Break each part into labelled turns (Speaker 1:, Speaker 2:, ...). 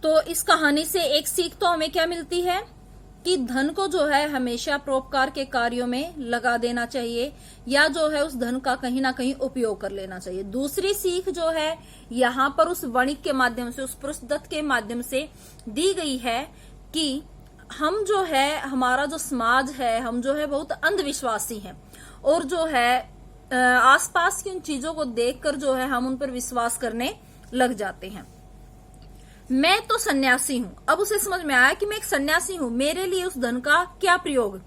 Speaker 1: तो इस कहानी से एक सीख तो हमें क्या मिलती है कि धन को जो है हमेशा परोपकार के कार्यों में लगा देना चाहिए, या जो है उस धन का कहीं ना कहीं उपयोग कर लेना चाहिए। दूसरी सीख जो है यहाँ पर उस वणिक के माध्यम से, उस पुरुषदत्त के माध्यम से दी गई है कि हम जो है, हमारा जो समाज है, हम जो है बहुत अंधविश्वासी हैं, और जो है आसपास की उन चीजों को देखकर जो है हम उन पर विश्वास करने लग जाते हैं। मैं तो सन्यासी हूं। अब उसे समझ में आया कि मैं एक सन्यासी हूं, मेरे लिए उस धन का क्या प्रयोग।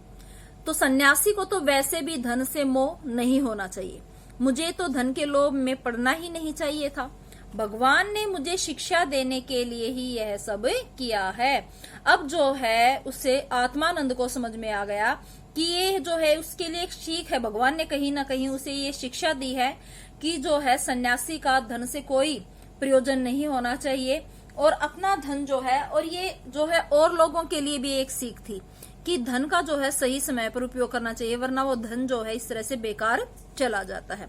Speaker 1: तो सन्यासी को तो वैसे भी धन से मोह नहीं होना चाहिए, मुझे तो धन के लोभ में पड़ना ही नहीं चाहिए था। भगवान ने मुझे शिक्षा देने के लिए ही यह सब किया है। अब जो है उसे आत्मानंद को समझ में आ गया कि ये जो है उसके लिए एक सीख है। भगवान ने कहीं ना कहीं उसे ये शिक्षा दी है कि जो है सन्यासी का धन से कोई प्रयोजन नहीं होना चाहिए, और अपना धन जो है, और ये जो है और लोगों के लिए भी एक सीख थी कि धन का जो है सही समय पर उपयोग करना चाहिए, वरना वो धन जो है इस तरह से बेकार चला जाता है।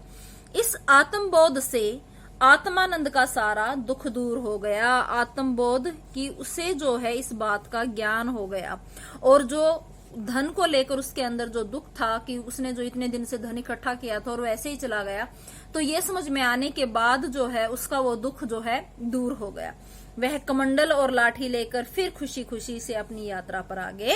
Speaker 1: इस आत्मबोध से आत्मानंद का सारा दुख दूर हो गया। आत्मबोध की उसे जो है इस बात का ज्ञान हो गया, और जो धन को लेकर उसके अंदर जो दुख था कि उसने जो इतने दिन से धन इकट्ठा किया था और वैसे ही चला गया, तो ये समझ में आने के बाद जो है उसका वो दुख जो है दूर हो गया। वह कमंडल और लाठी लेकर फिर खुशी खुशी से अपनी यात्रा पर आगे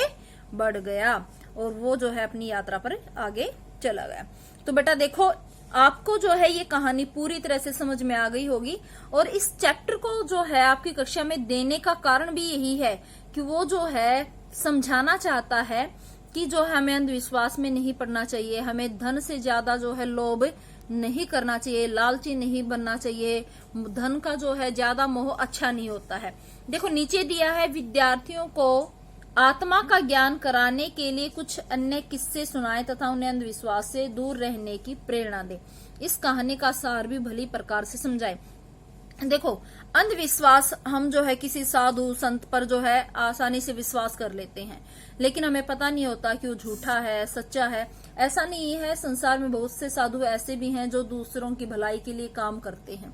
Speaker 1: बढ़ गया, और वो जो है अपनी यात्रा पर आगे चला गया। तो बेटा देखो, आपको जो है ये कहानी पूरी तरह से समझ में आ गई होगी, और इस चैप्टर को जो है आपकी कक्षा में देने का कारण भी यही है कि वो जो है समझाना चाहता है कि जो है हमें अंधविश्वास में नहीं पड़ना चाहिए, हमें धन से ज्यादा जो है लोभ नहीं करना चाहिए, लालची नहीं बनना चाहिए, धन का जो है ज्यादा मोह अच्छा नहीं होता है। देखो नीचे दिया है, विद्यार्थियों को आत्मा का ज्ञान कराने के लिए कुछ अन्य किस्से सुनाए तथा उन्हें अंधविश्वास से दूर रहने की प्रेरणा दे। इस कहानी का सार भी भली प्रकार से समझाए। देखो, अंधविश्वास हम जो है किसी साधु संत पर जो है आसानी से विश्वास कर लेते हैं, लेकिन हमें पता नहीं होता कि वो झूठा है सच्चा है। ऐसा नहीं है, संसार में बहुत से साधु ऐसे भी हैं जो दूसरों की भलाई के लिए काम करते हैं,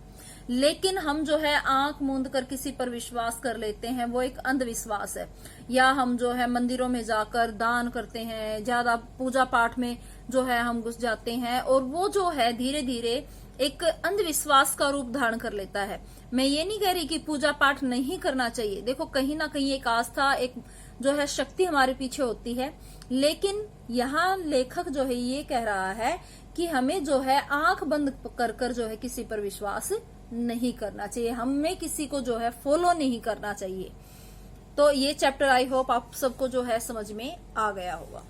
Speaker 1: लेकिन हम जो है आंख मूंद कर किसी पर विश्वास कर लेते हैं, वो एक अंधविश्वास है। या हम जो है मंदिरों में जाकर दान करते हैं, ज्यादा पूजा पाठ में जो है हम घुस जाते हैं, और वो जो है धीरे धीरे एक अंधविश्वास का रूप धारण कर लेता है। मैं ये नहीं कह रही कि पूजा पाठ नहीं करना चाहिए, देखो कहीं ना कहीं एक आस्था, एक जो है शक्ति हमारे पीछे होती है, लेकिन यहाँ लेखक जो है ये कह रहा है कि हमें जो है आंख बंद कर जो है किसी पर विश्वास नहीं करना चाहिए, हमें किसी को जो है फॉलो नहीं करना चाहिए। तो ये चैप्टर आई होप आप सबको जो है समझ में आ गया होगा।